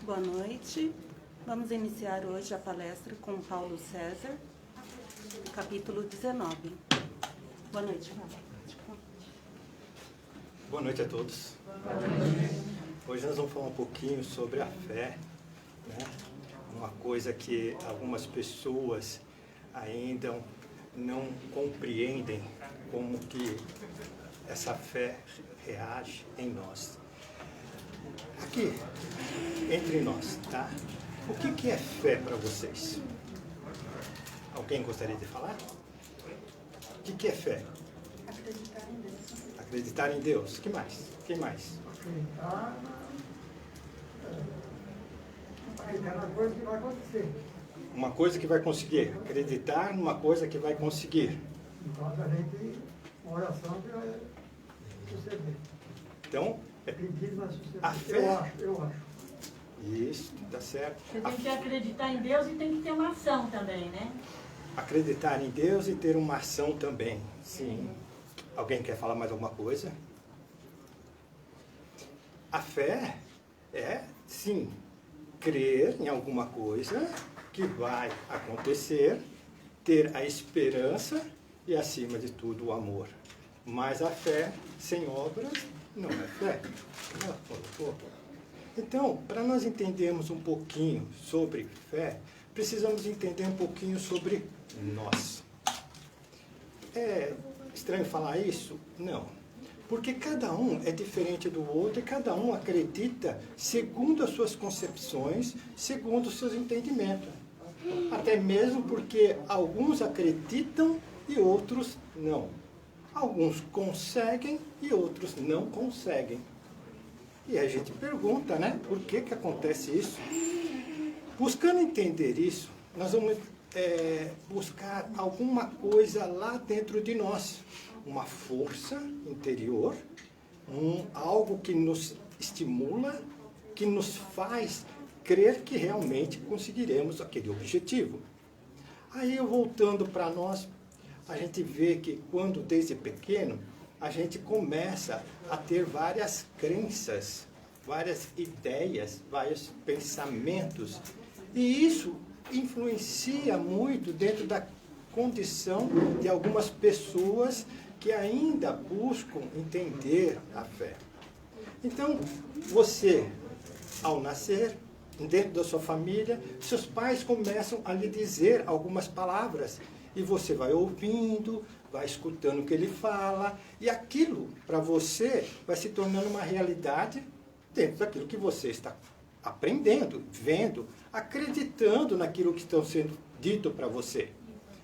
Boa noite. Vamos iniciar hoje a palestra com Paulo César, capítulo 19. Boa noite, Paulo. Boa noite a todos. Hoje nós vamos falar um pouquinho sobre a fé, né? Uma coisa que algumas pessoas ainda não compreendem como que essa fé reage em nós. Aqui, entre nós, tá? O que é fé para vocês? Alguém gostaria de falar? O que é fé? Acreditar em Deus. Acreditar em Deus. Que mais? Quem mais? Acreditar na coisa que vai acontecer. Uma coisa que vai conseguir. Acreditar numa coisa que vai conseguir. Enquanto a gente, uma oração que vai suceder. Então, Acredito na suceder. a fé... Eu acho. Isso, tá certo. Você tem que acreditar em Deus e tem que ter uma ação também, né? Acreditar em Deus e ter uma ação também. Sim. Alguém quer falar mais alguma coisa? A fé é, sim, crer em alguma coisa que vai acontecer, ter a esperança e, acima de tudo, o amor. Mas a fé sem obras não é fé. Então, para nós entendermos um pouquinho sobre fé, precisamos entender um pouquinho sobre nós. É estranho falar isso? Não. Porque cada um é diferente do outro e cada um acredita segundo as suas concepções, segundo os seus entendimentos. Até mesmo porque alguns acreditam e outros não. Alguns conseguem e outros não conseguem. E a gente pergunta, né? Por que acontece isso? Buscando entender isso, nós vamos buscar alguma coisa lá dentro de nós. Uma força interior, algo que nos estimula, que nos faz crer que realmente conseguiremos aquele objetivo. Aí, voltando para nós, a gente vê que quando desde pequeno, a gente começa a ter várias crenças, várias ideias, vários pensamentos. E isso influencia muito dentro da condição de algumas pessoas que ainda buscam entender a fé. Então, você, ao nascer, dentro da sua família, seus pais começam a lhe dizer algumas palavras e você vai ouvindo, vai escutando o que ele fala e aquilo, para você, vai se tornando uma realidade dentro daquilo que você está aprendendo, vendo, acreditando naquilo que está sendo dito para você.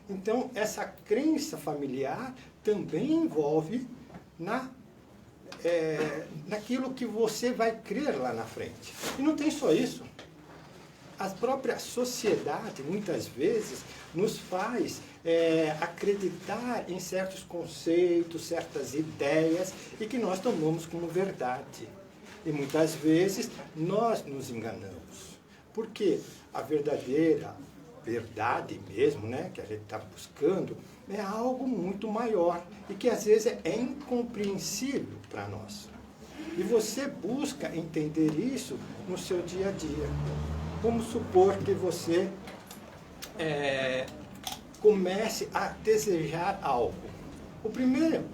Então, essa crença familiar também envolve naquilo que você vai crer lá na frente. E não tem só isso. A própria sociedade, muitas vezes, nos faz acreditar em certos conceitos, certas ideias, e que nós tomamos como verdade. E muitas vezes nós nos enganamos. Porque a verdadeira verdade mesmo, né, que a gente está buscando, é algo muito maior e que às vezes é incompreensível para nós. E você busca entender isso no seu dia a dia. Vamos supor que você comece a desejar algo. O primeiro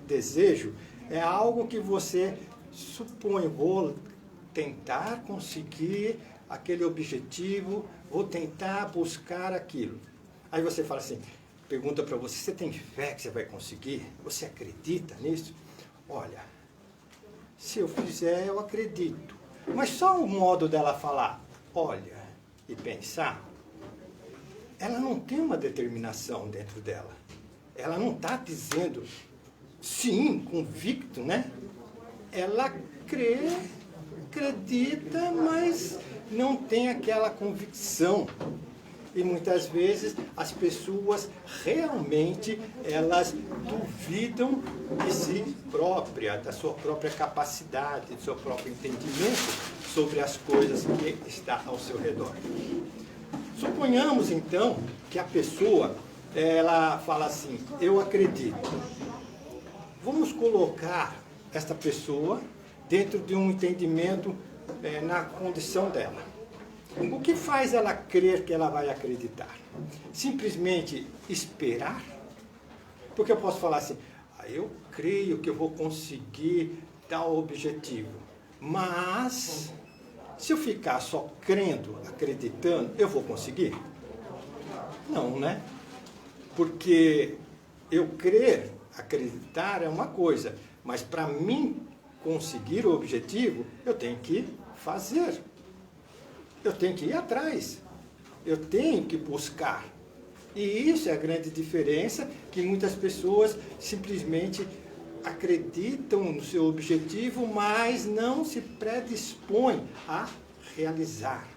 desejo é algo que você supõe, vou tentar conseguir aquele objetivo, vou tentar buscar aquilo. Aí você fala assim, pergunta para você, você tem fé que você vai conseguir? Você acredita nisso? Olha, se eu fizer, eu acredito. Mas só o modo dela falar, olha, e pensar, ela não tem uma determinação dentro dela. Ela não está dizendo sim, convicto, né? Ela crê, acredita, mas não tem aquela convicção. E muitas vezes as pessoas realmente elas duvidam de si própria, da sua própria capacidade, do seu próprio entendimento sobre as coisas que está ao seu redor. Suponhamos então que a pessoa ela fala assim, eu acredito. Vamos colocar esta pessoa dentro de um entendimento na condição dela. O que faz ela crer que ela vai acreditar? Simplesmente esperar? Porque eu posso falar assim, eu creio que eu vou conseguir tal objetivo, mas se eu ficar só crendo, acreditando, eu vou conseguir? Não, né? Porque eu crer, acreditar é uma coisa, mas para mim conseguir o objetivo, eu tenho que fazer. Eu tenho que ir atrás. Eu tenho que buscar. E isso é a grande diferença, que muitas pessoas simplesmente acreditam no seu objetivo, mas não se predispõem a realizar.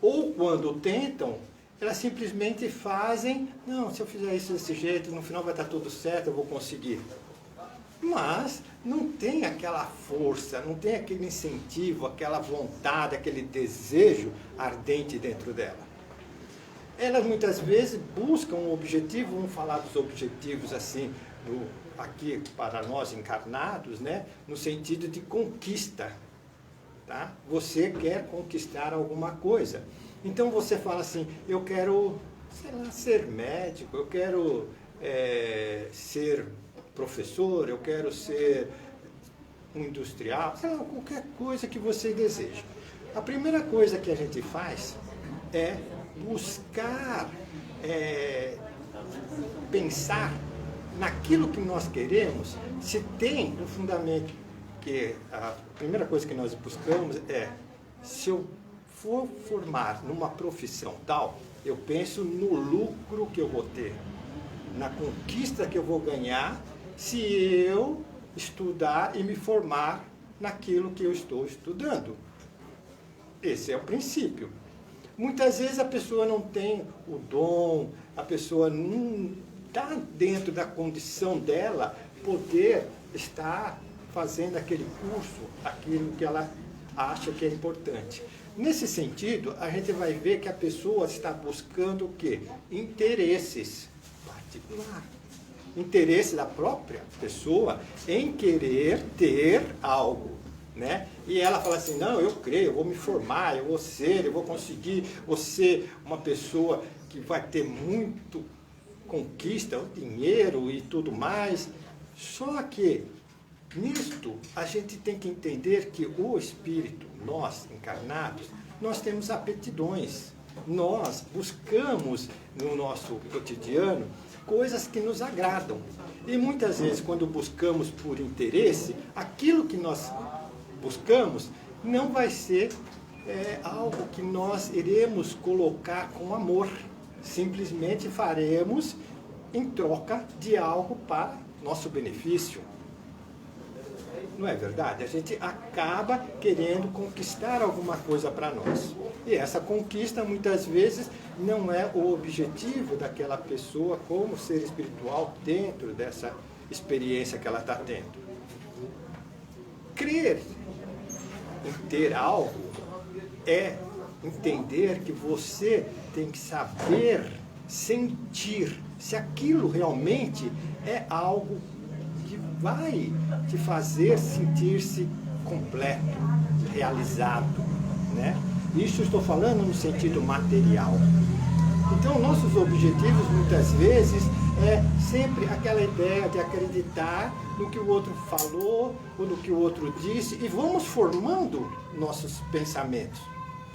Ou quando tentam, elas simplesmente fazem, não, se eu fizer isso desse jeito, no final vai estar tudo certo, eu vou conseguir. Mas não tem aquela força, não tem aquele incentivo, aquela vontade, aquele desejo ardente dentro dela. Elas muitas vezes buscam um objetivo, vamos falar dos objetivos assim, aqui para nós encarnados, né? No sentido de conquista. Tá? Você quer conquistar alguma coisa. Então você fala assim, eu quero, sei lá, ser médico, eu quero ser professor, eu quero ser um industrial, sei lá, qualquer coisa que você deseja. A primeira coisa que a gente faz é buscar pensar naquilo que nós queremos, se tem um fundamento, que a primeira coisa que nós buscamos é, se eu for formar numa profissão tal, eu penso no lucro que eu vou ter, na conquista que eu vou ganhar, se eu estudar e me formar naquilo que eu estou estudando. Esse é o princípio. Muitas vezes a pessoa não tem o dom, a pessoa não está dentro da condição dela poder estar fazendo aquele curso, aquilo que ela acha que é importante. Nesse sentido, a gente vai ver que a pessoa está buscando o quê? Interesses particulares. Interesse da própria pessoa em querer ter algo, né? E ela fala assim, não, eu creio, eu vou me formar, eu vou conseguir, vou ser uma pessoa que vai ter muito conquista, o dinheiro e tudo mais. Só que, nisto, a gente tem que entender que o espírito, nós encarnados, nós temos aptidões. Nós buscamos no nosso cotidiano coisas que nos agradam. E muitas vezes, quando buscamos por interesse, aquilo que nós buscamos não vai ser algo que nós iremos colocar com amor. Simplesmente faremos em troca de algo para nosso benefício. Não é verdade? A gente acaba querendo conquistar alguma coisa para nós. E essa conquista, muitas vezes, não é o objetivo daquela pessoa como ser espiritual dentro dessa experiência que ela está tendo. Crer em ter algo é entender que você tem que saber sentir se aquilo realmente é algo que vai te fazer sentir-se completo, realizado, né? Isso eu estou falando no sentido material. Então, nossos objetivos, muitas vezes, é sempre aquela ideia de acreditar no que o outro falou, ou no que o outro disse, e vamos formando nossos pensamentos.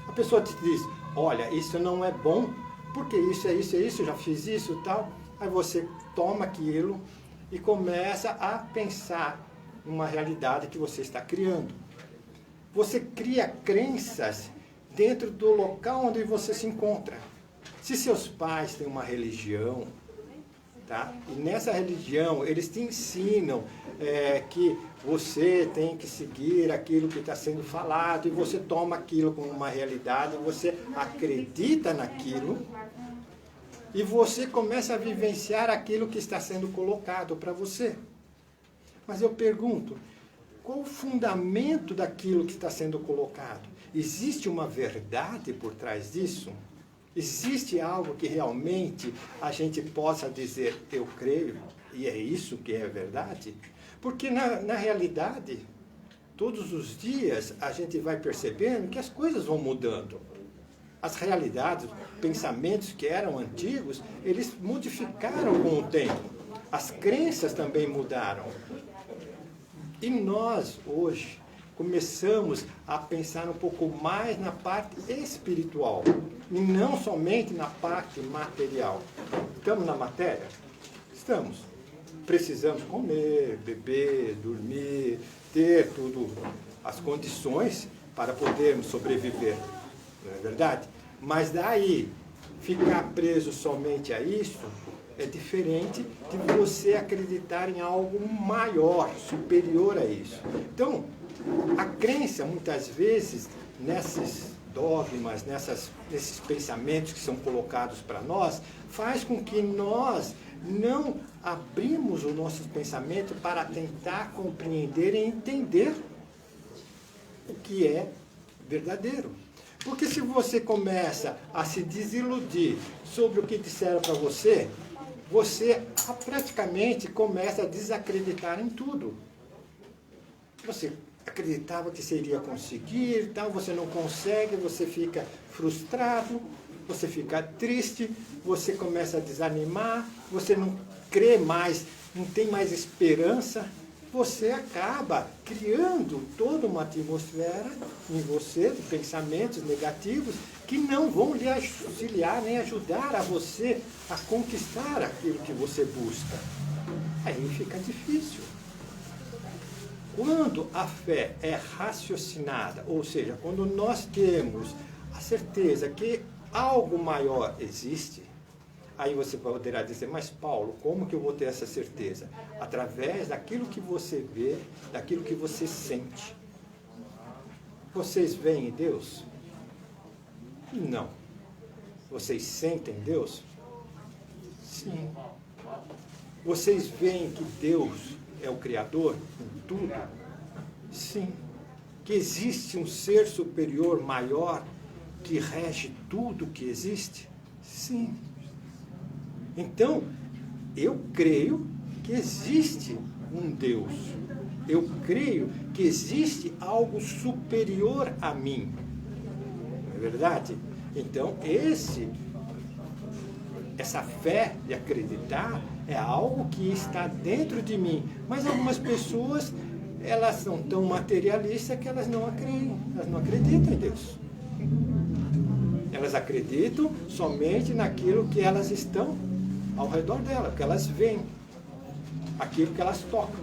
A pessoa te diz, olha, isso não é bom, porque isso é isso, eu já fiz isso e tal. Aí você toma aquilo e começa a pensar numa realidade que você está criando. Você cria crenças dentro do local onde você se encontra. Se seus pais têm uma religião, tá? E nessa religião eles te ensinam que você tem que seguir aquilo que está sendo falado, e você toma aquilo como uma realidade, você acredita naquilo, e você começa a vivenciar aquilo que está sendo colocado para você. Mas eu pergunto, qual o fundamento daquilo que está sendo colocado? Existe uma verdade por trás disso? Existe algo que realmente a gente possa dizer, eu creio, e é isso que é verdade? Porque na realidade, todos os dias a gente vai percebendo que as coisas vão mudando. as realidades, pensamentos que eram antigos, eles modificaram com o tempo. As crenças também mudaram. E nós, hoje, começamos a pensar um pouco mais na parte espiritual e não somente na parte material. Estamos na matéria? Estamos. Precisamos comer, beber, dormir, ter tudo, as condições para podermos sobreviver. Não é verdade? Mas daí, ficar preso somente a isso é diferente de você acreditar em algo maior, superior a isso. Então, a crença, muitas vezes, nesses dogmas, nesses pensamentos que são colocados para nós, faz com que nós não abrimos o nosso pensamento para tentar compreender e entender o que é verdadeiro. Porque se você começa a se desiludir sobre o que disseram para você, você praticamente começa a desacreditar em tudo. Você acreditava que você iria conseguir, tal, você não consegue, você fica frustrado, você fica triste, você começa a desanimar, você não crê mais, não tem mais esperança. Você acaba criando toda uma atmosfera em você de pensamentos negativos que não vão lhe auxiliar nem ajudar a você a conquistar aquilo que você busca. Aí fica difícil. Quando a fé é raciocinada, ou seja, quando nós temos a certeza que algo maior existe, aí você poderá dizer, mas Paulo, como que eu vou ter essa certeza? Através daquilo que você vê, daquilo que você sente. Vocês veem Deus? Não. Vocês sentem Deus? Sim. Vocês veem que Deus é o Criador em tudo? Sim. Que existe um ser superior maior que rege tudo que existe? Sim. Então, eu creio que existe um Deus. Eu creio que existe algo superior a mim. Não é verdade? Então, essa fé de acreditar é algo que está dentro de mim. Mas algumas pessoas, elas são tão materialistas que elas não acreditam em Deus. Elas acreditam somente naquilo que elas estão ao redor dela, que elas veem, aquilo que elas tocam.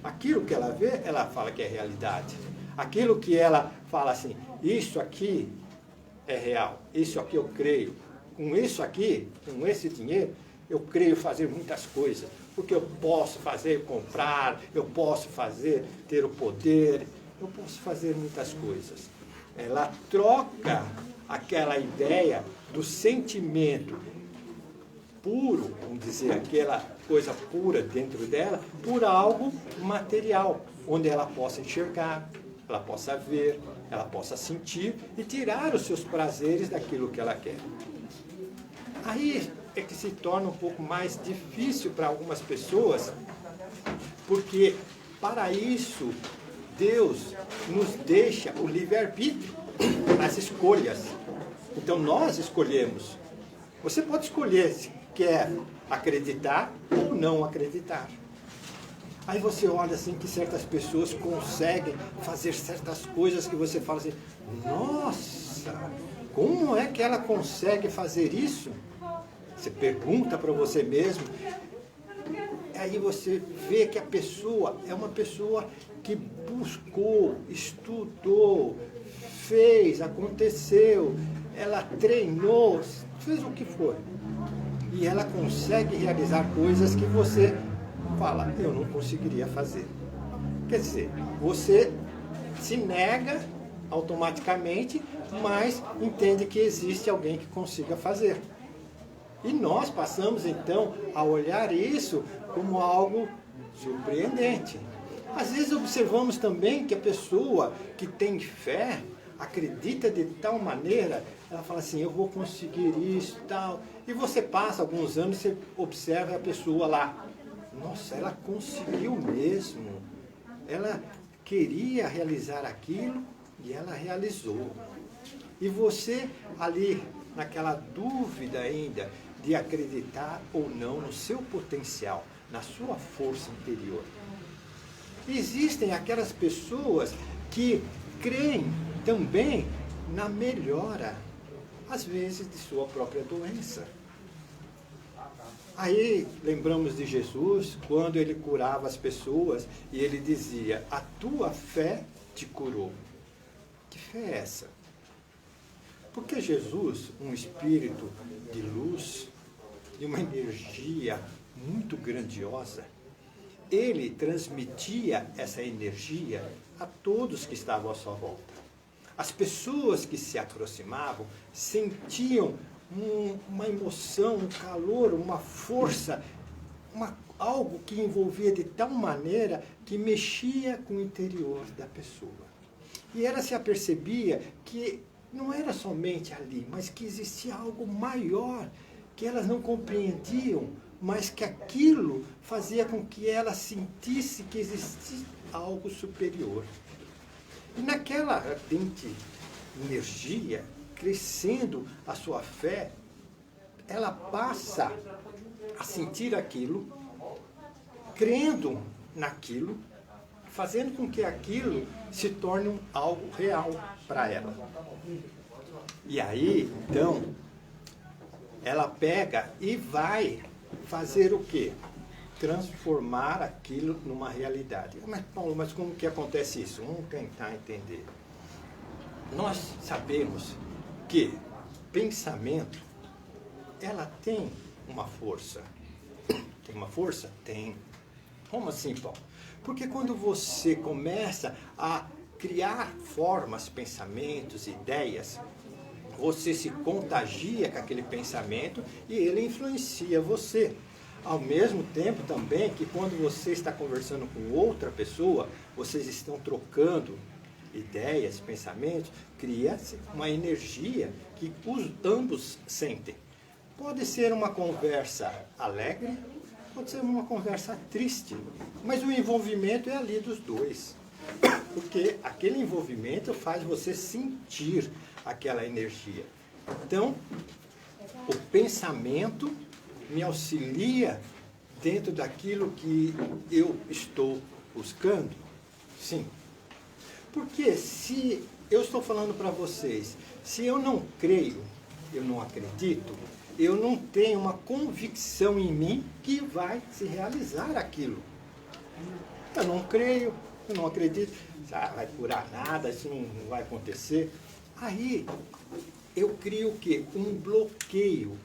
Aquilo que ela vê, ela fala que é realidade. Aquilo que ela fala assim, isso aqui é real, isso aqui eu creio. Com isso aqui, com esse dinheiro, eu creio fazer muitas coisas. Porque eu posso fazer, comprar, eu posso fazer, ter o poder, eu posso fazer muitas coisas. Ela troca aquela ideia do sentimento puro, vamos dizer, aquela coisa pura dentro dela, por algo material, onde ela possa enxergar, ela possa ver, ela possa sentir e tirar os seus prazeres daquilo que ela quer. Aí é que se torna um pouco mais difícil para algumas pessoas, porque para isso Deus nos deixa o livre-arbítrio, as escolhas. Então nós escolhemos. Você pode escolher se quer acreditar ou não acreditar. Aí você olha assim que certas pessoas conseguem fazer certas coisas que você fala assim, nossa, como é que ela consegue fazer isso? Você pergunta para você mesmo. Aí você vê que a pessoa é uma pessoa que buscou, estudou, fez, aconteceu, ela treinou, fez o que for. E ela consegue realizar coisas que você fala, eu não conseguiria fazer. Quer dizer, você se nega automaticamente, mas entende que existe alguém que consiga fazer. E nós passamos então a olhar isso como algo surpreendente. Às vezes observamos também que a pessoa que tem fé, acredita de tal maneira, ela fala assim, eu vou conseguir isso e tal. E você passa alguns anos e você observa a pessoa lá. Nossa, ela conseguiu mesmo. Ela queria realizar aquilo e ela realizou. E você ali, naquela dúvida ainda de acreditar ou não no seu potencial, na sua força interior. Existem aquelas pessoas que creem também na melhora, às vezes, de sua própria doença. Aí lembramos de Jesus, quando ele curava as pessoas e ele dizia: a tua fé te curou. Que fé é essa? Porque Jesus, um espírito de luz, de uma energia muito grandiosa, ele transmitia essa energia a todos que estavam à sua volta. As pessoas que se aproximavam sentiam uma emoção, um calor, uma força, algo que envolvia de tal maneira que mexia com o interior da pessoa. E ela se apercebia que não era somente ali, mas que existia algo maior, que elas não compreendiam, mas que aquilo fazia com que ela sentisse que existia algo superior. E naquela ardente energia, crescendo a sua fé, ela passa a sentir aquilo, crendo naquilo, fazendo com que aquilo se torne algo real para ela. E aí, então, ela pega e vai fazer o quê? Transformar aquilo numa realidade. Mas, Paulo, mas como que acontece isso? Vamos tentar entender. Nós sabemos que pensamento, ela tem uma força. Tem uma força? Tem. Como assim, Paulo? Porque quando você começa a criar formas, pensamentos, ideias, você se contagia com aquele pensamento e ele influencia você. Ao mesmo tempo também que quando você está conversando com outra pessoa, vocês estão trocando ideias, pensamentos, cria-se uma energia que ambos sentem. Pode ser uma conversa alegre, pode ser uma conversa triste, mas o envolvimento é ali dos dois. Porque aquele envolvimento faz você sentir aquela energia. Então, o pensamento me auxilia dentro daquilo que eu estou buscando? Sim. Porque se eu estou falando para vocês, se eu não creio, eu não acredito, eu não tenho uma convicção em mim que vai se realizar aquilo. Eu não creio, eu não acredito, vai curar nada, isso não vai acontecer. Aí eu crio o quê? Um bloqueio.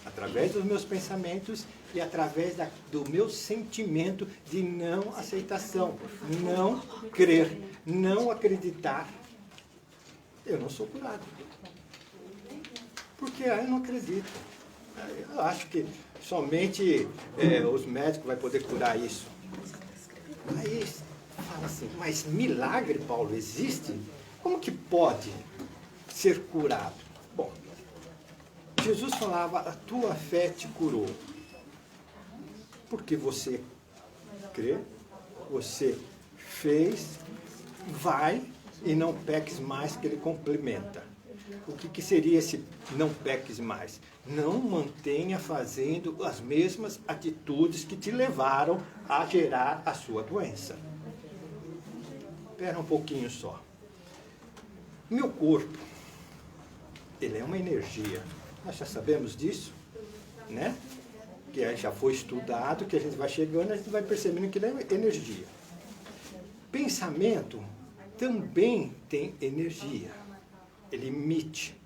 Através dos meus pensamentos e através do meu sentimento de não aceitação, não crer, não acreditar. Eu não sou curado. Porque eu não acredito. Eu acho que somente os médicos vão poder curar isso. Aí fala assim, mas milagre, Paulo, existe? Como que pode ser curado? Bom, Jesus falava, a tua fé te curou. Porque você crê, você fez, vai e não peques mais, que ele complementa. O que seria esse não peques mais? Não mantenha fazendo as mesmas atitudes que te levaram a gerar a sua doença. Espera um pouquinho só. Meu corpo, ele é uma energia. Nós já sabemos disso, né? Que já foi estudado, que a gente vai chegando, a gente vai percebendo que ele é energia. Pensamento também tem energia. Ele emite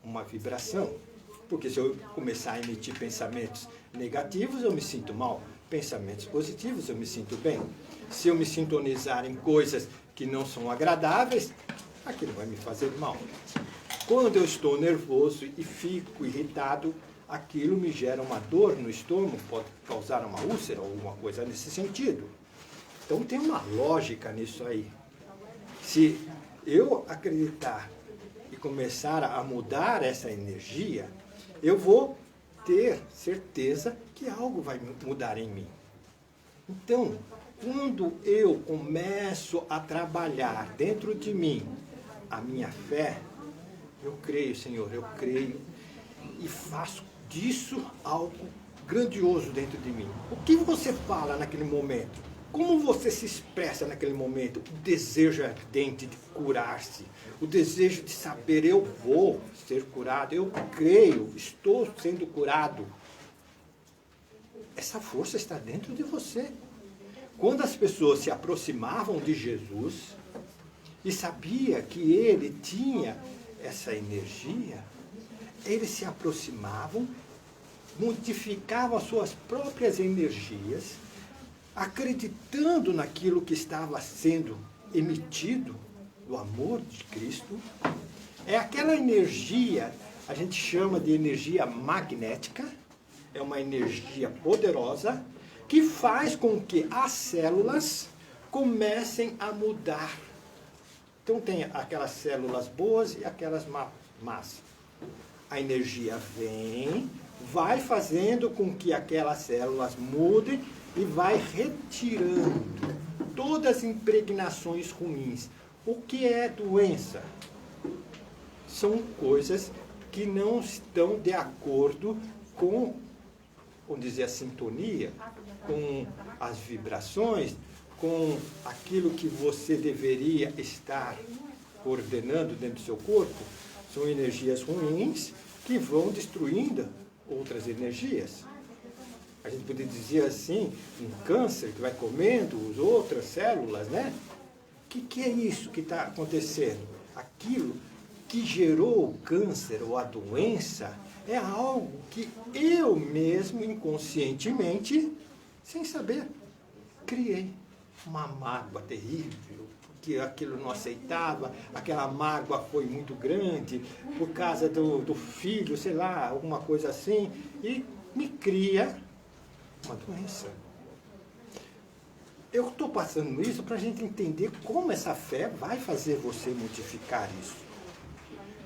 uma vibração. Porque se eu começar a emitir pensamentos negativos, eu me sinto mal. Pensamentos positivos, eu me sinto bem. Se eu me sintonizar em coisas que não são agradáveis, aquilo vai me fazer mal. Quando eu estou nervoso e fico irritado, aquilo me gera uma dor no estômago, pode causar uma úlcera ou alguma coisa nesse sentido. Então tem uma lógica nisso aí. Se eu acreditar e começar a mudar essa energia, eu vou ter certeza que algo vai mudar em mim. Então, quando eu começo a trabalhar dentro de mim a minha fé, Eu creio, Senhor, eu creio e faço disso algo grandioso dentro de mim. O que você fala naquele momento? Como você se expressa naquele momento? O desejo ardente de curar-se, o desejo de saber, eu vou ser curado, eu creio, estou sendo curado. Essa força está dentro de você. Quando as pessoas se aproximavam de Jesus e sabia que ele tinha essa energia, eles se aproximavam, modificavam as suas próprias energias, acreditando naquilo que estava sendo emitido do amor de Cristo. É aquela energia, a gente chama de energia magnética, é uma energia poderosa, que faz com que as células comecem a mudar. Então tem aquelas células boas e aquelas más. A energia vem, vai fazendo com que aquelas células mudem e vai retirando todas as impregnações ruins. O que é doença? São coisas que não estão de acordo com, vamos dizer, a sintonia, com as vibrações, com aquilo que você deveria estar coordenando dentro do seu corpo. São energias ruins que vão destruindo outras energias. A gente poderia dizer assim, um câncer que vai comendo as outras células, né? O que é isso que está acontecendo? Aquilo que gerou o câncer ou a doença é algo que eu mesmo, inconscientemente, sem saber, criei uma mágoa terrível, porque aquilo não aceitava, aquela mágoa foi muito grande, por causa do filho, sei lá, alguma coisa assim, e me cria uma doença. Eu estou passando isso para a gente entender como essa fé vai fazer você modificar isso.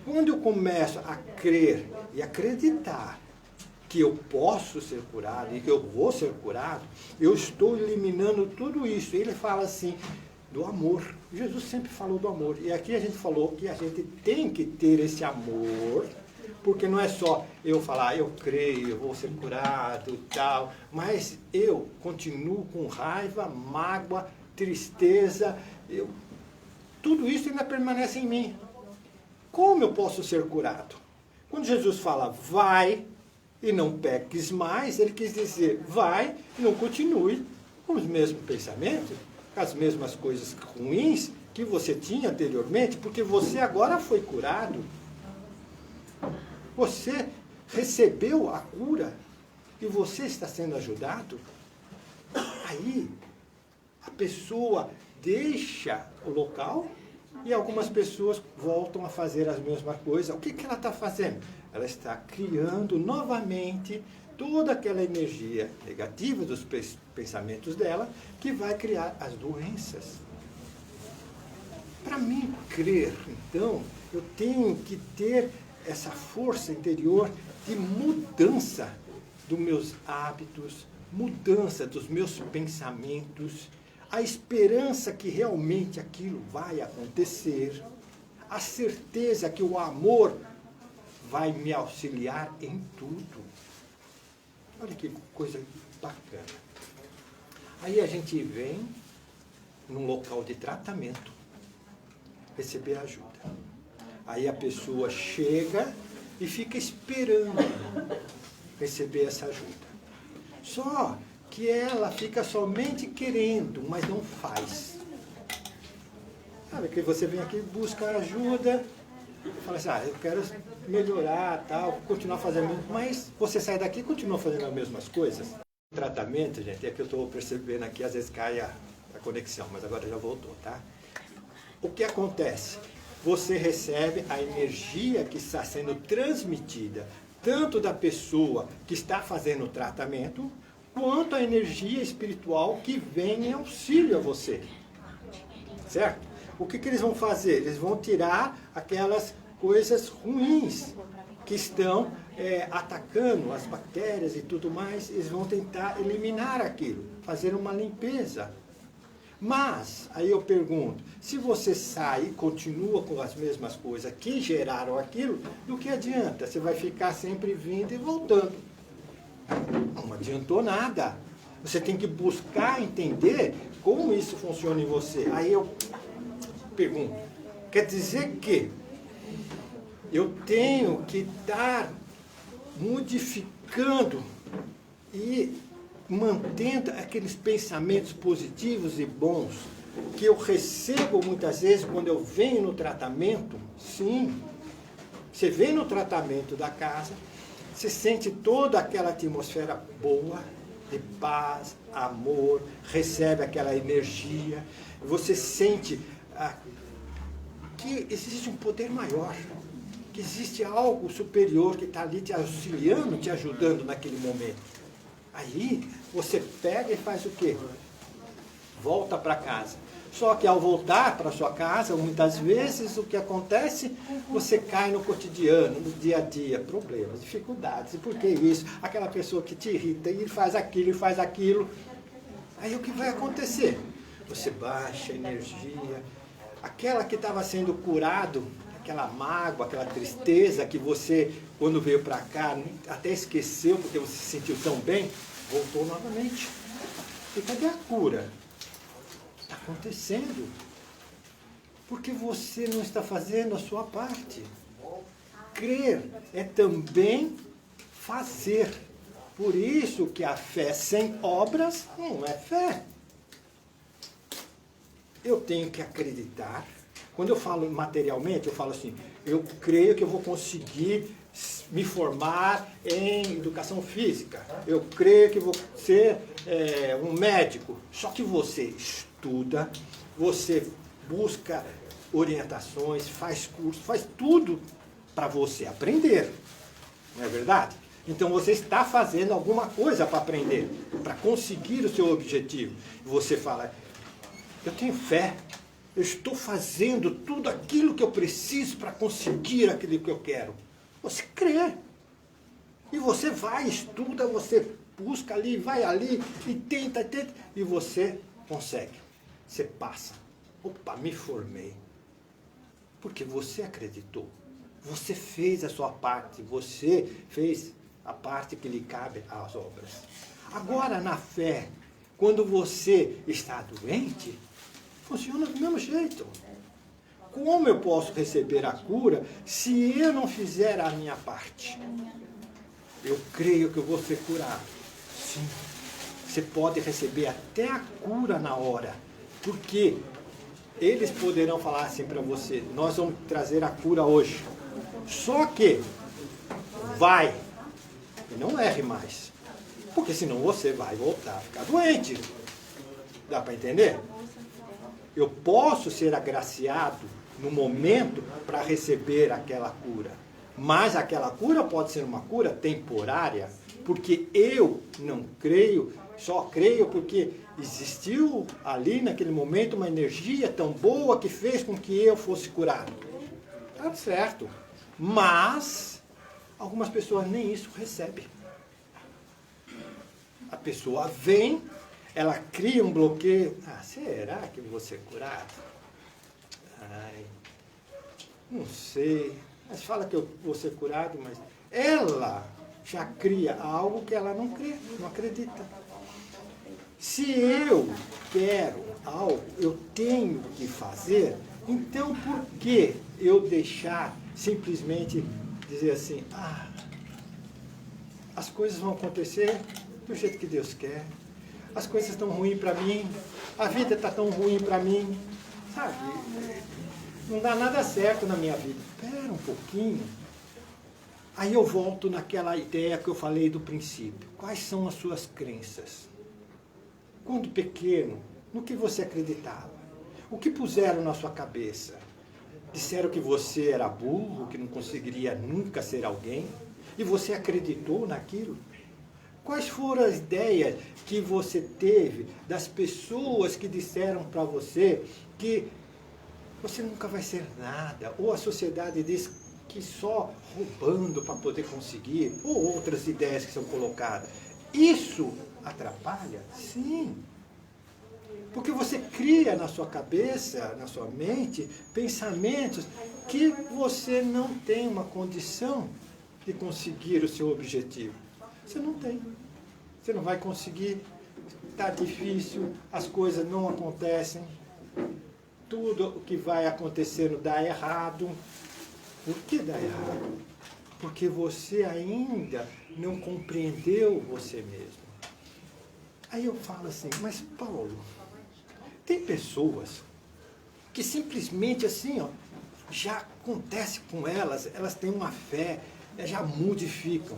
Quando eu começo a crer e acreditar que eu posso ser curado e que eu vou ser curado, eu estou eliminando tudo isso. Ele fala assim, do amor. Jesus sempre falou do amor. E aqui a gente falou que a gente tem que ter esse amor, porque não é só eu falar, eu creio, eu vou ser curado e tal, mas eu continuo com raiva, mágoa, tristeza, tudo isso ainda permanece em mim. Como eu posso ser curado? Quando Jesus fala, vai e não peques mais, ele quis dizer, vai e não continue com os mesmos pensamentos, com as mesmas coisas ruins que você tinha anteriormente, porque você agora foi curado. Você recebeu a cura e você está sendo ajudado. Aí a pessoa deixa o local e algumas pessoas voltam a fazer as mesmas coisas. O que ela está fazendo? Ela está criando novamente toda aquela energia negativa dos pensamentos dela que vai criar as doenças. Para mim crer, então, eu tenho que ter essa força interior de mudança dos meus hábitos, mudança dos meus pensamentos, a esperança que realmente aquilo vai acontecer, a certeza que o amor vai me auxiliar em tudo. Olha que coisa bacana. Aí a gente vem num local de tratamento receber ajuda. Aí a pessoa chega e fica esperando receber essa ajuda. Só que ela fica somente querendo, mas não faz. Sabe que você vem aqui buscar ajuda, fala assim, eu quero melhorar, tal, continuar fazendo, mas você sai daqui e continua fazendo as mesmas coisas. O tratamento, gente, é que eu estou percebendo aqui, às vezes cai a conexão, mas agora já voltou, tá? O que acontece? Você recebe a energia que está sendo transmitida, tanto da pessoa que está fazendo o tratamento, quanto a energia espiritual que vem em auxílio a você. Certo? O que eles vão fazer? Eles vão tirar aquelas coisas ruins que estão atacando as bactérias e tudo mais. Eles vão tentar eliminar aquilo, fazer uma limpeza. Mas, aí eu pergunto, se você sai e continua com as mesmas coisas que geraram aquilo, do que adianta? Você vai ficar sempre vindo e voltando. Não adiantou nada. Você tem que buscar entender como isso funciona em você. Aí eu pergunto, quer dizer que eu tenho que estar modificando e mantendo aqueles pensamentos positivos e bons que eu recebo muitas vezes quando eu venho no tratamento? Sim. Você vem no tratamento da casa, você sente toda aquela atmosfera boa, de paz, amor, recebe aquela energia, você sente que existe um poder maior, que existe algo superior que está ali te auxiliando, te ajudando naquele momento. Aí você pega e faz o quê? Volta para casa. Só que ao voltar para sua casa, muitas vezes o que acontece? Você cai no cotidiano, no dia a dia, problemas, dificuldades. E por que isso? Aquela pessoa que te irrita e faz aquilo e faz aquilo. Aí o que vai acontecer? Você baixa a energia. Aquela que estava sendo curado, aquela mágoa, aquela tristeza que você, quando veio para cá, até esqueceu porque você se sentiu tão bem, voltou novamente. E cadê a cura? Está acontecendo. Porque você não está fazendo a sua parte. Crer é também fazer. Por isso que a fé sem obras não é fé. Eu tenho que acreditar. Quando eu falo materialmente, eu falo assim, eu creio que eu vou conseguir me formar em educação física. Eu creio que vou ser um médico. Só que você estuda, você busca orientações, faz curso, faz tudo para você aprender. Não é verdade? Então você está fazendo alguma coisa para aprender, para conseguir o seu objetivo. Você fala, eu tenho fé. Eu estou fazendo tudo aquilo que eu preciso para conseguir aquilo que eu quero. Você crê. E você vai, estuda, você busca ali, vai ali, e tenta, e você consegue. Você passa. Opa, me formei. Porque você acreditou. Você fez a sua parte. Você fez a parte que lhe cabe às obras. Agora, na fé, quando você está doente, funciona do mesmo jeito. Como eu posso receber a cura se eu não fizer a minha parte? Eu creio que eu vou ser curado. Sim. Você pode receber até a cura na hora. Porque eles poderão falar assim para você, nós vamos trazer a cura hoje. Só que vai. E não erre mais. Porque senão você vai voltar a ficar doente. Dá para entender? Eu posso ser agraciado no momento para receber aquela cura. Mas aquela cura pode ser uma cura temporária, porque eu não creio, só creio porque existiu ali naquele momento uma energia tão boa que fez com que eu fosse curado. Tá certo. Mas algumas pessoas nem isso recebem. A pessoa vem, ela cria um bloqueio. Ah, será que eu vou ser curado? Ai, não sei. Mas fala que eu vou ser curado, mas ela já cria algo que ela não crê, não acredita. Se eu quero algo, eu tenho que fazer, então por que eu deixar simplesmente dizer assim, as coisas vão acontecer do jeito que Deus quer, as coisas estão ruins para mim, a vida está tão ruim para mim, sabe? Não dá nada certo na minha vida. Espera um pouquinho. Aí eu volto naquela ideia que eu falei do princípio. Quais são as suas crenças? Quando pequeno, no que você acreditava? O que puseram na sua cabeça? Disseram que você era burro, que não conseguiria nunca ser alguém? E você acreditou naquilo? Quais foram as ideias que você teve das pessoas que disseram para você que você nunca vai ser nada? Ou a sociedade diz que só roubando para poder conseguir? Ou outras ideias que são colocadas? Isso atrapalha? Sim. Porque você cria na sua cabeça, na sua mente, pensamentos que você não tem uma condição de conseguir o seu objetivo. Você não tem. Você não vai conseguir. Está difícil, as coisas não acontecem. Tudo o que vai acontecendo dá errado. Por que dá errado? Porque você ainda não compreendeu você mesmo. Aí eu falo assim, mas Paulo, tem pessoas que simplesmente assim, ó, já acontece com elas, elas têm uma fé, já modificam.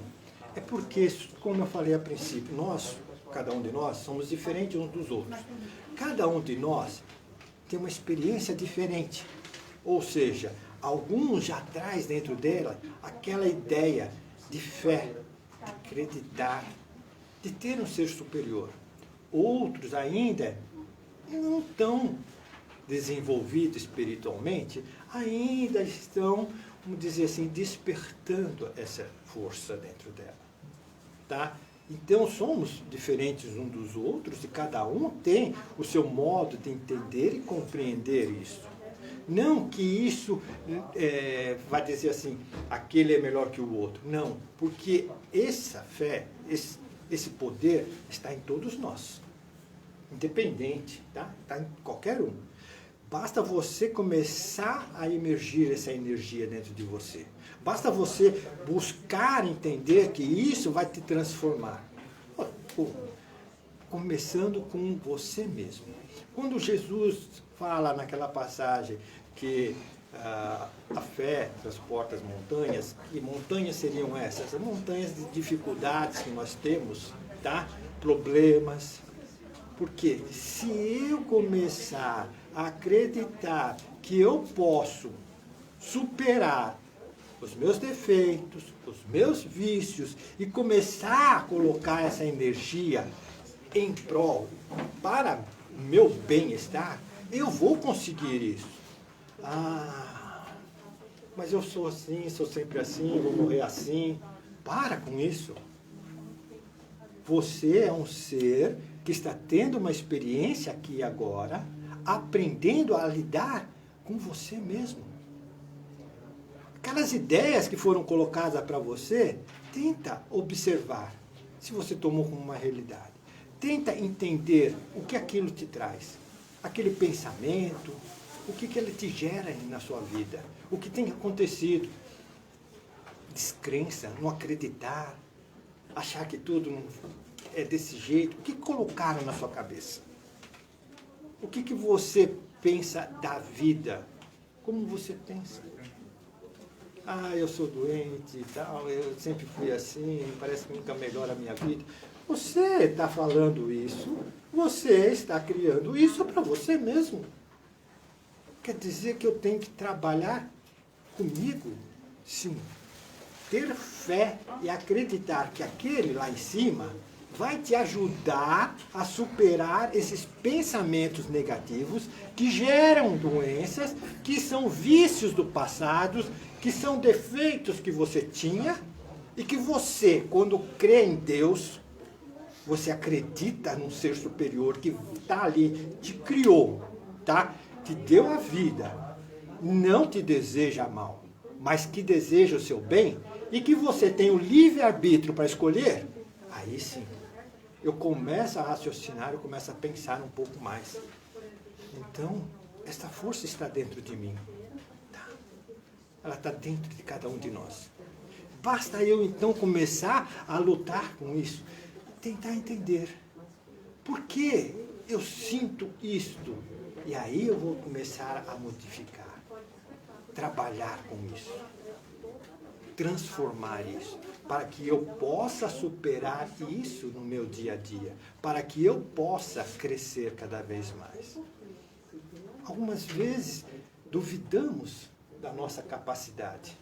É porque, como eu falei a princípio, nós, cada um de nós, somos diferentes uns dos outros. Cada um de nós tem uma experiência diferente. Ou seja, alguns já traz dentro dela aquela ideia de fé, de acreditar, de ter um ser superior. Outros ainda não tão desenvolvidos espiritualmente, ainda estão, vamos dizer assim, despertando essa força dentro dela. Tá? Então, somos diferentes uns dos outros e cada um tem o seu modo de entender e compreender isso. Não que isso vai dizer assim, aquele é melhor que o outro. Não, porque essa fé, esse poder está em todos nós. Independente, tá? Está em qualquer um. Basta você começar a emergir essa energia dentro de você. Basta você buscar entender que isso vai te transformar. Começando com você mesmo. Quando Jesus fala naquela passagem que a fé transporta as montanhas, que montanhas seriam essas? As montanhas de dificuldades que nós temos, tá? Problemas. Porque se eu começar a acreditar que eu posso superar os meus defeitos, os meus vícios, e começar a colocar essa energia em prol para o meu bem-estar, eu vou conseguir isso. Mas eu sou assim, sou sempre assim, vou morrer assim. Para com isso. Você é um ser que está tendo uma experiência aqui e agora, aprendendo a lidar com você mesmo. Aquelas ideias que foram colocadas para você, tenta observar se você tomou como uma realidade. Tenta entender o que aquilo te traz. Aquele pensamento, o que ele te gera na sua vida. O que tem acontecido. Descrença, não acreditar, achar que tudo não é desse jeito. O que colocaram na sua cabeça? O que você pensa da vida? Como você pensa? Eu sou doente e tal, eu sempre fui assim, parece que nunca melhora a minha vida. Você está falando isso, você está criando isso para você mesmo. Quer dizer que eu tenho que trabalhar comigo? Sim. Ter fé e acreditar que aquele lá em cima vai te ajudar a superar esses pensamentos negativos que geram doenças, que são vícios do passado, que são defeitos que você tinha e que você, quando crê em Deus, você acredita num ser superior que está ali, te criou, tá? Te deu a vida, não te deseja mal, mas que deseja o seu bem e que você tem o livre-arbítrio para escolher, aí sim, eu começo a raciocinar, eu começo a pensar um pouco mais. Então, essa força está dentro de mim. Tá? Ela está dentro de cada um de nós. Basta eu, então, começar a lutar com isso. Tentar entender. Por que eu sinto isto? E aí eu vou começar a modificar. Trabalhar com isso. Transformar isso, para que eu possa superar isso no meu dia a dia, para que eu possa crescer cada vez mais. Algumas vezes duvidamos da nossa capacidade,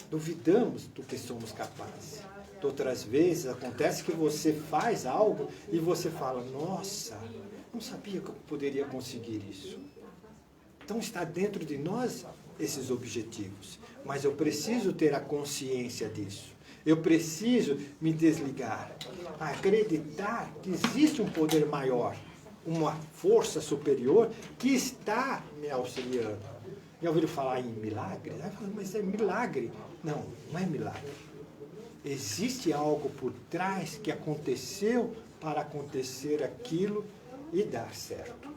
duvidamos do que somos capazes. Outras vezes acontece que você faz algo e você fala, nossa, não sabia que eu poderia conseguir isso. Então está dentro de nós esses objetivos, mas eu preciso ter a consciência disso. Eu preciso me desligar, acreditar que existe um poder maior uma força superior que está me auxiliando. Já ouviram falar em milagre? Mas é milagre. Não, não é milagre. Existe algo por trás que aconteceu para acontecer aquilo e dar certo.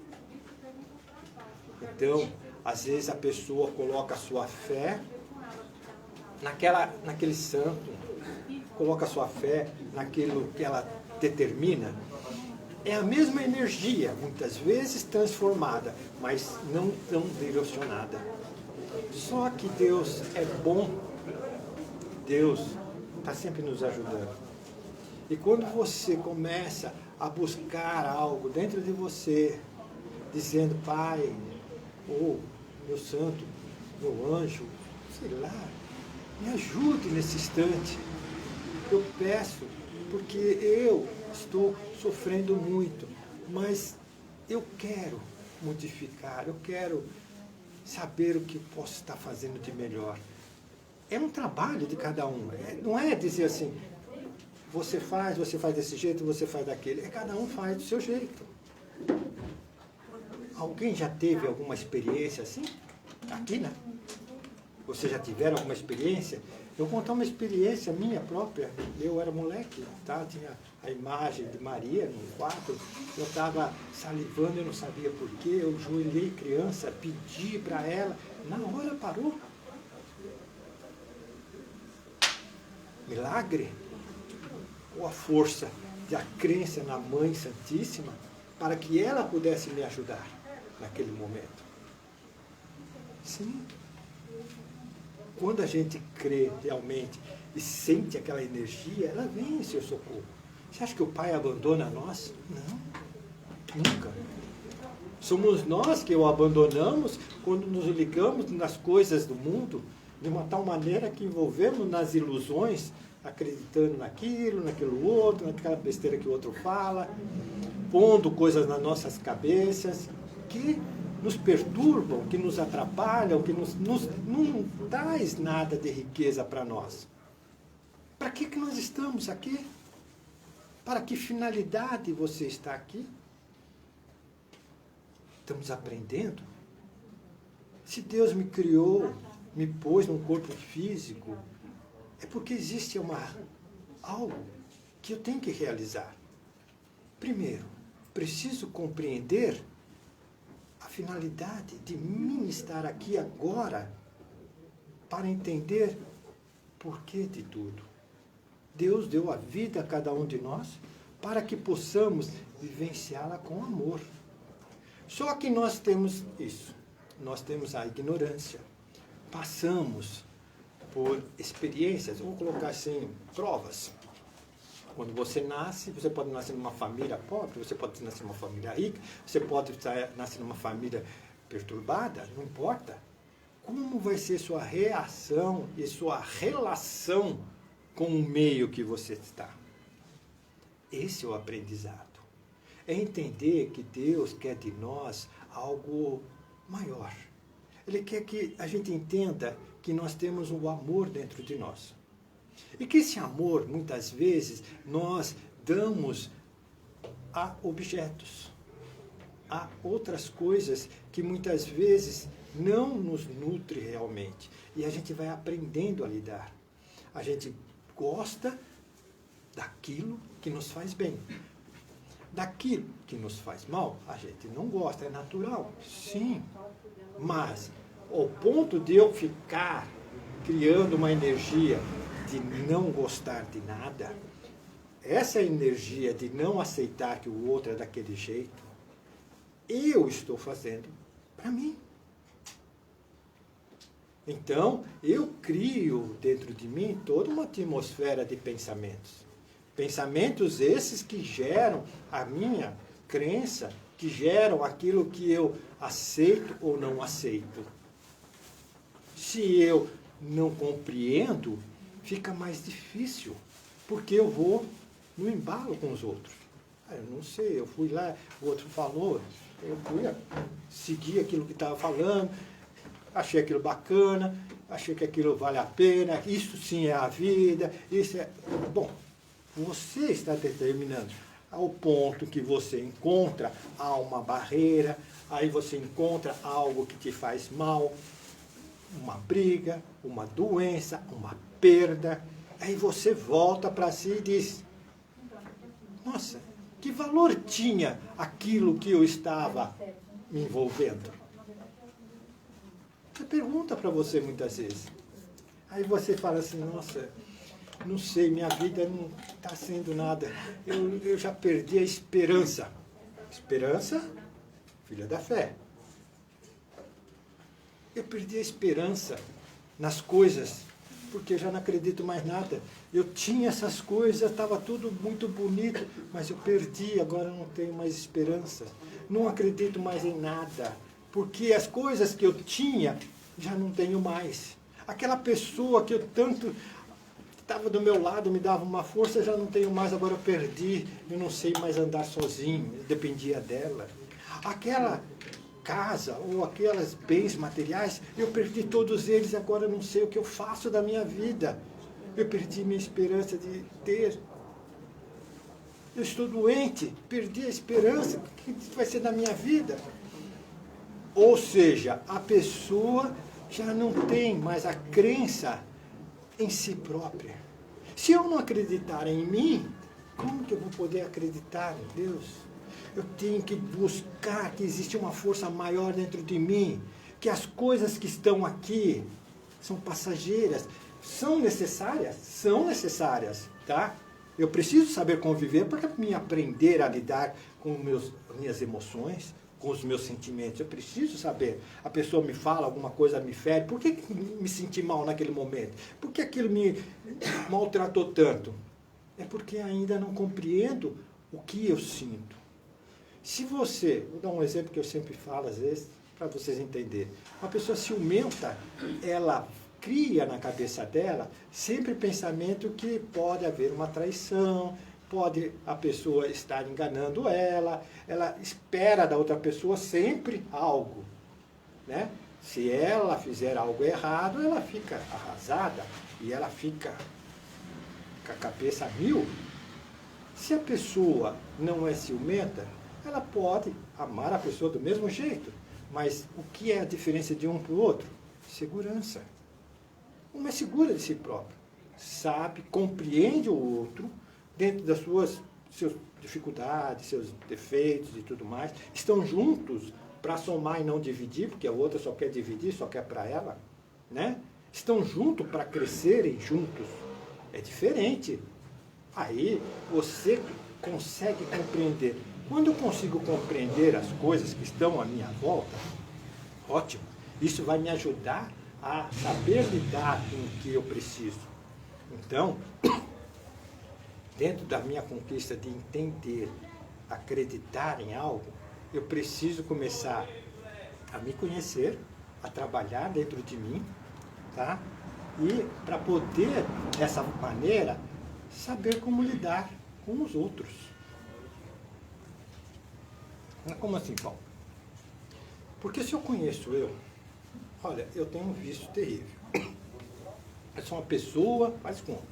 Então, às vezes a pessoa coloca a sua fé naquele santo, coloca a sua fé naquilo que ela determina. É a mesma energia, muitas vezes transformada, mas não tão direcionada. Só que Deus é bom. Deus está sempre nos ajudando. E quando você começa a buscar algo dentro de você, dizendo, Pai, ou meu santo, meu anjo, sei lá, me ajude nesse instante. Eu peço, porque eu estou sofrendo muito, mas eu quero modificar, eu quero saber o que posso estar fazendo de melhor. É um trabalho de cada um, não é dizer assim, você faz desse jeito, você faz daquele. Cada um faz do seu jeito. Alguém já teve alguma experiência assim? Aqui, né? Vocês já tiveram alguma experiência? Eu vou contar uma experiência minha própria. Eu era moleque, tá? Tinha a imagem de Maria no quarto. Eu estava salivando, eu não sabia porquê. Eu joelhei criança, pedi para ela. Na hora parou. Milagre? Ou a força da crença na Mãe Santíssima para que ela pudesse me ajudar naquele momento? Sim. Quando a gente crê realmente e sente aquela energia, ela vem em seu socorro. Você acha que o Pai abandona nós? Não, nunca. Somos nós que o abandonamos quando nos ligamos nas coisas do mundo de uma tal maneira que envolvemos nas ilusões, acreditando naquilo outro, naquela besteira que o outro fala, pondo coisas nas nossas cabeças que nos perturbam, que nos atrapalham, que não traz nada de riqueza para nós. Para que nós estamos aqui? Para que finalidade você está aqui? Estamos aprendendo? Se Deus me criou, me pôs num corpo físico, é porque existe algo que eu tenho que realizar. Primeiro, preciso compreender a finalidade de mim estar aqui agora para entender porquê de tudo. Deus deu a vida a cada um de nós para que possamos vivenciá-la com amor. Só que nós temos isso. Nós temos a ignorância. Passamos por experiências, vou colocar assim, provas. Quando você nasce, você pode nascer numa família pobre, você pode nascer numa família rica, você pode nascer numa família perturbada, não importa. Como vai ser sua reação e sua relação com o meio que você está? Esse é o aprendizado. É entender que Deus quer de nós algo maior. Ele quer que a gente entenda que nós temos um amor dentro de nós. E que esse amor, muitas vezes, nós damos a objetos, a outras coisas que muitas vezes não nos nutre realmente. E a gente vai aprendendo a lidar. A gente gosta daquilo que nos faz bem. Daquilo que nos faz mal, a gente não gosta, é natural. Sim, mas ao ponto de eu ficar criando uma energia de não gostar de nada, essa energia de não aceitar que o outro é daquele jeito, eu estou fazendo para mim. Então, eu crio dentro de mim toda uma atmosfera de pensamentos. Pensamentos esses que geram a minha crença, que geram aquilo que eu aceito ou não aceito. Se eu não compreendo, fica mais difícil, porque eu vou no embalo com os outros. Eu não sei, eu fui lá, o outro falou, eu fui seguir aquilo que estava falando, achei aquilo bacana, achei que aquilo vale a pena, isso sim é a vida, isso é... Bom, você está determinando. ao ponto que você encontra uma barreira, aí você encontra algo que te faz mal, uma briga, uma doença, uma perda, aí você volta para si e diz, nossa, que valor tinha aquilo que eu estava me envolvendo? Você pergunta para você muitas vezes. Aí você fala assim, nossa, não sei, minha vida não está sendo nada. Eu já perdi a esperança. Esperança, filha da fé. Eu perdi a esperança nas coisas, porque eu já não acredito mais nada. Eu tinha essas coisas, estava tudo muito bonito, mas eu perdi, agora não tenho mais esperança. Não acredito mais em nada, porque as coisas que eu tinha, já não tenho mais. Aquela pessoa que eu tanto estava do meu lado, me dava uma força, já não tenho mais, agora eu perdi. Eu não sei mais andar sozinho, eu dependia dela. Aquela casa ou aqueles bens materiais, eu perdi todos eles, agora eu não sei o que eu faço da minha vida. Eu perdi minha esperança de ter. Eu estou doente, perdi a esperança, o que vai ser da minha vida? Ou seja, a pessoa já não tem mais a crença em si própria. Se eu não acreditar em mim, como que eu vou poder acreditar em Deus? Eu tenho que buscar que existe uma força maior dentro de mim, que as coisas que estão aqui são passageiras, são necessárias, tá? Eu preciso saber conviver para me aprender a lidar com minhas emoções, com os meus sentimentos. Eu preciso saber. A pessoa me fala alguma coisa, me fere. Por que me senti mal naquele momento? Por que aquilo me maltratou tanto? É porque ainda não compreendo o que eu sinto. Se você, vou dar um exemplo que eu sempre falo às vezes, para vocês entenderem. Uma pessoa ciumenta, ela cria na cabeça dela sempre pensamento que pode haver uma traição, pode a pessoa estar enganando ela espera da outra pessoa sempre algo, né? Se ela fizer algo errado, ela fica arrasada e ela fica com a cabeça a mil. Se a pessoa não é ciumenta, ela pode amar a pessoa do mesmo jeito, mas o que é a diferença de um para o outro? Segurança. Uma é segura de si própria, sabe, compreende o outro, dentro das suas dificuldades, seus defeitos e tudo mais, estão juntos para somar e não dividir, porque a outra só quer dividir, só quer para ela, né? Estão juntos para crescerem juntos. É diferente. Aí você consegue compreender. Quando eu consigo compreender as coisas que estão à minha volta, ótimo. Isso vai me ajudar a saber lidar com o que eu preciso. Então, dentro da minha conquista de entender, acreditar em algo, eu preciso começar a me conhecer, a trabalhar dentro de mim, tá? E para poder, dessa maneira, saber como lidar com os outros. Como assim, Paulo? Porque se eu conheço olha, eu tenho um vício terrível. Eu sou uma pessoa, faz conta,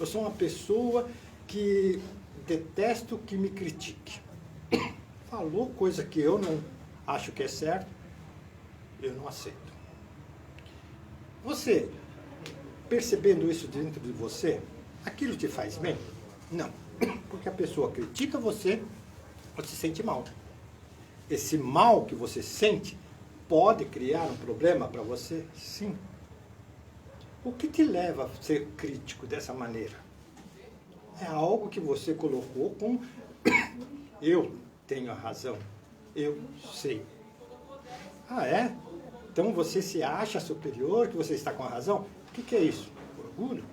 eu sou uma pessoa que detesto que me critique. Falou coisa que eu não acho que é certo, eu não aceito. Você, percebendo isso dentro de você, aquilo te faz bem? Não. Porque a pessoa critica você se sente mal. Esse mal que você sente pode criar um problema para você? Sim. O que te leva a ser crítico dessa maneira? É algo que você colocou com eu tenho a razão, eu sei. Ah, é? Então você se acha superior, que você está com a razão? O que é isso? Orgulho?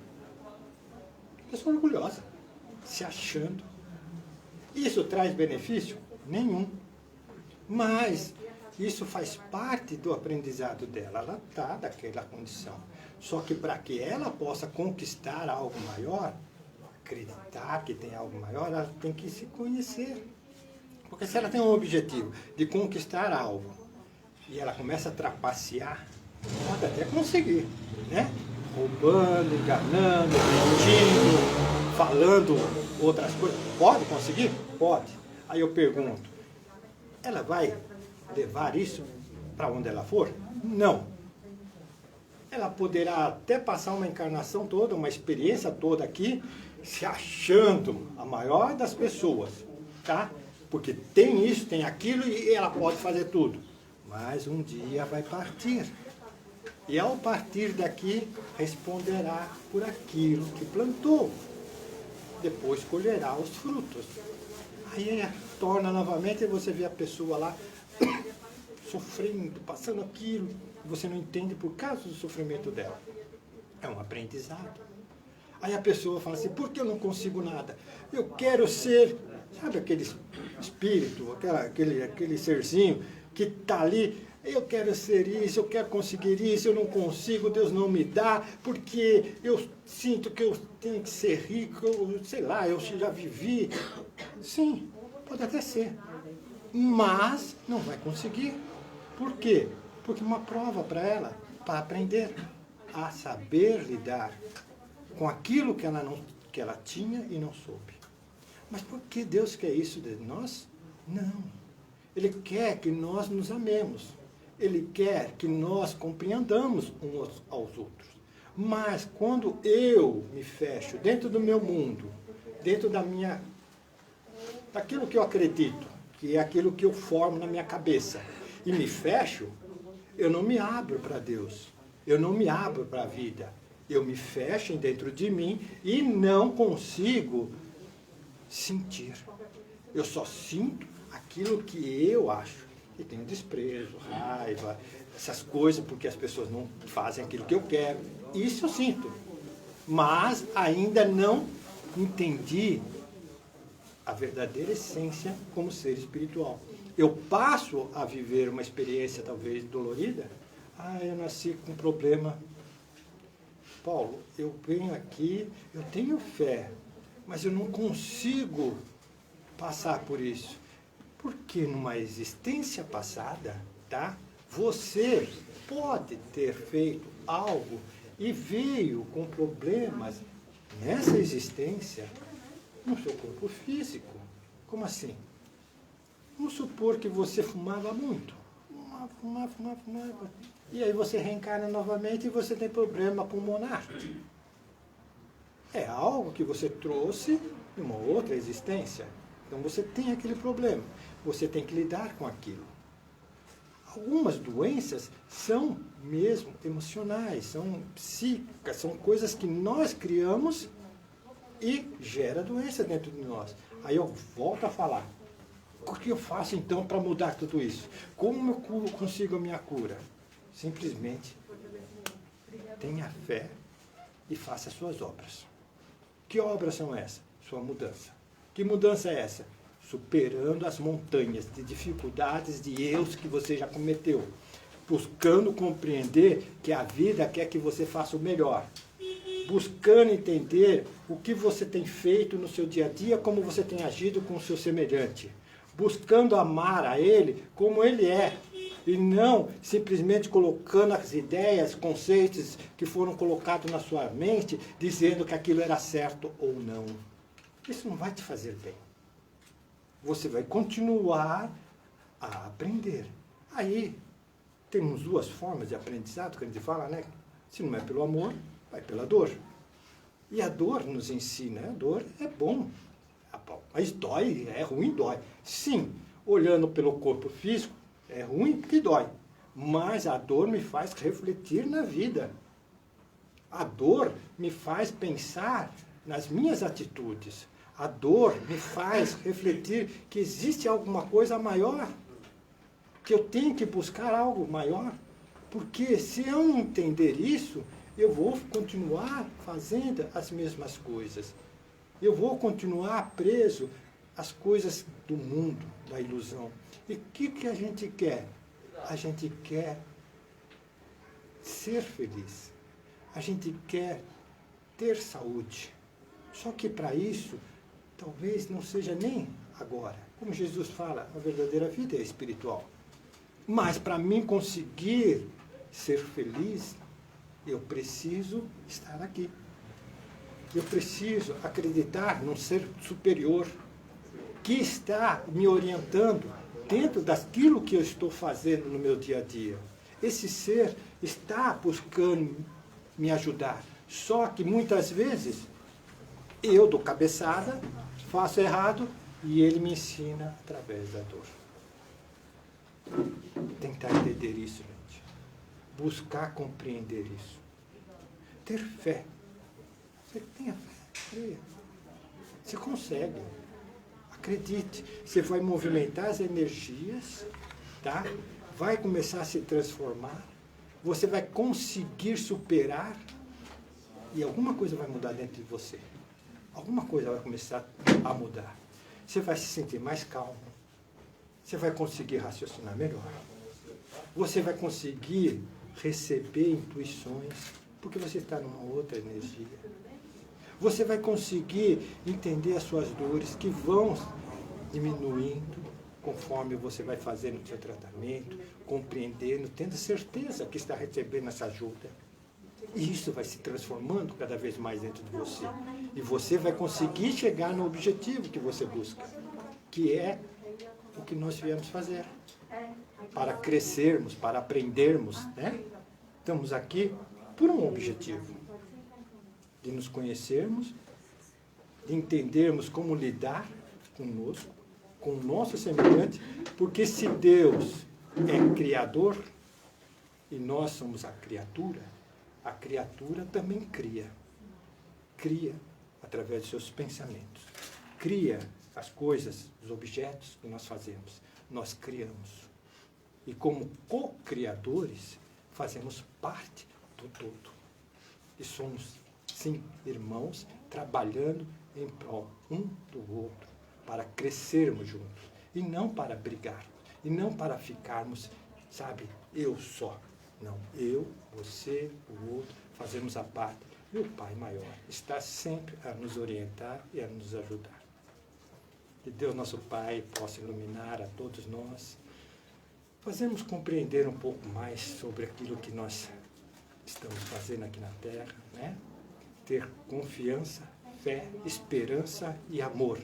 Pessoa orgulhosa, se achando. Isso traz benefício? Nenhum. Mas isso faz parte do aprendizado dela. Ela está daquela condição. Só que para que ela possa conquistar algo maior, acreditar que tem algo maior, ela tem que se conhecer. Porque se ela tem um objetivo de conquistar algo e ela começa a trapacear, pode até conseguir, né? Roubando, enganando, mentindo, falando outras coisas. Pode conseguir? Pode. Aí eu pergunto, ela vai levar isso para onde ela for? Não. Ela poderá até passar uma encarnação toda, uma experiência toda aqui, se achando a maior das pessoas, tá? Porque tem isso, tem aquilo e ela pode fazer tudo. Mas um dia vai partir. E ao partir daqui, responderá por aquilo que plantou. Depois colherá os frutos. Aí torna novamente e você vê a pessoa lá sofrendo, passando aquilo. Você não entende por causa do sofrimento dela. É um aprendizado. Aí a pessoa fala assim, por que eu não consigo nada? Eu quero ser, sabe aquele espírito, aquele serzinho que está ali, eu quero ser isso, eu quero conseguir isso, eu não consigo, Deus não me dá, porque eu sinto que eu tenho que ser rico, sei lá, eu já vivi. Sim, pode até ser. Mas não vai conseguir. Por quê? Porque uma prova para ela, para aprender a saber lidar com aquilo que ela tinha e não soube. Mas por que Deus quer isso de nós? Não. Ele quer que nós nos amemos. Ele quer que nós compreendamos uns aos outros. Mas quando eu me fecho dentro do meu mundo, dentro daquilo que eu acredito, que é aquilo que eu formo na minha cabeça, e me fecho, eu não me abro para Deus. Eu não me abro para a vida. Eu me fecho dentro de mim e não consigo sentir. Eu só sinto aquilo que eu acho. E tenho desprezo, raiva, essas coisas, porque as pessoas não fazem aquilo que eu quero. Isso eu sinto. Mas ainda não entendi a verdadeira essência como ser espiritual. Eu passo a viver uma experiência talvez dolorida. Eu nasci com um problema. Paulo, eu venho aqui, eu tenho fé, mas eu não consigo passar por isso. Porque numa existência passada, tá? Você pode ter feito algo e veio com problemas nessa existência no seu corpo físico. Como assim? Vamos supor que você fumava muito. Fumava. E aí você reencarna novamente e você tem problema pulmonar. É algo que você trouxe de uma outra existência. Então você tem aquele problema. Você tem que lidar com aquilo. Algumas doenças são mesmo emocionais, são psíquicas, são coisas que nós criamos e gera doença dentro de nós. Aí eu volto a falar. O que eu faço então para mudar tudo isso? Como eu consigo a minha cura? Simplesmente tenha fé e faça as suas obras. Que obras são essas? Sua mudança. Que mudança é essa? Superando as montanhas de dificuldades, de erros que você já cometeu. Buscando compreender que a vida quer que você faça o melhor. Buscando entender o que você tem feito no seu dia a dia, como você tem agido com o seu semelhante. Buscando amar a Ele como Ele é. E não simplesmente colocando as ideias, conceitos que foram colocados na sua mente, dizendo que aquilo era certo ou não. Isso não vai te fazer bem. Você vai continuar a aprender. Aí, temos duas formas de aprendizado, que a gente fala, né? Se não é pelo amor, vai pela dor. E a dor nos ensina. A dor é bom. Mas dói, é ruim, dói. Sim, olhando pelo corpo físico, é ruim que dói. Mas a dor me faz refletir na vida. A dor me faz pensar nas minhas atitudes. A dor me faz refletir que existe alguma coisa maior. Que eu tenho que buscar algo maior. Porque se eu não entender isso, eu vou continuar fazendo as mesmas coisas. Eu vou continuar preso às coisas do mundo, da ilusão. E o que a gente quer? A gente quer ser feliz. A gente quer ter saúde. Só que para isso, talvez não seja nem agora. Como Jesus fala, a verdadeira vida é espiritual. Mas para mim conseguir ser feliz, eu preciso estar aqui. Eu preciso acreditar num ser superior que está me orientando dentro daquilo que eu estou fazendo no meu dia a dia. Esse ser está buscando me ajudar. Só que muitas vezes eu dou cabeçada, faço errado e ele me ensina através da dor. Tentar entender isso, gente. Buscar compreender isso. Ter fé. Você tenha fé, creia. Você consegue. Acredite. Você vai movimentar as energias, tá? Vai começar a se transformar. Você vai conseguir superar e alguma coisa vai mudar dentro de você. Alguma coisa vai começar a mudar. Você vai se sentir mais calmo. Você vai conseguir raciocinar melhor. Você vai conseguir receber intuições, porque você está numa outra energia. Você vai conseguir entender as suas dores que vão diminuindo conforme você vai fazendo o seu tratamento, compreendendo, tendo certeza que está recebendo essa ajuda. E isso vai se transformando cada vez mais dentro de você. E você vai conseguir chegar no objetivo que você busca, que é o que nós viemos fazer. Para crescermos, para aprendermos, né? Estamos aqui por um objetivo. De nos conhecermos, de entendermos como lidar conosco, com o nosso semelhante, porque se Deus é criador e nós somos a criatura também cria. Cria através dos seus pensamentos. Cria as coisas, os objetos que nós fazemos. Nós criamos. E como co-criadores, fazemos parte do todo. E somos, sim, irmãos, trabalhando em prol um do outro, para crescermos juntos. E não para brigarmos. E não para ficarmos, sabe, eu só. Não, eu, você, o outro, fazemos a parte. E o Pai maior está sempre a nos orientar e a nos ajudar. Que Deus, nosso Pai, possa iluminar a todos nós, fazermos compreender um pouco mais sobre aquilo que nós estamos fazendo aqui na Terra, né? Ter confiança, fé, esperança e amor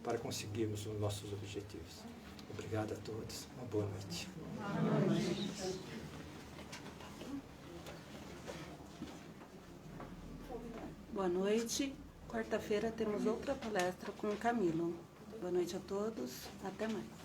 para conseguirmos os nossos objetivos. Obrigado a todos. Uma boa noite. Boa noite. Quarta-feira temos outra palestra com o Camilo. Boa noite a todos. Até mais.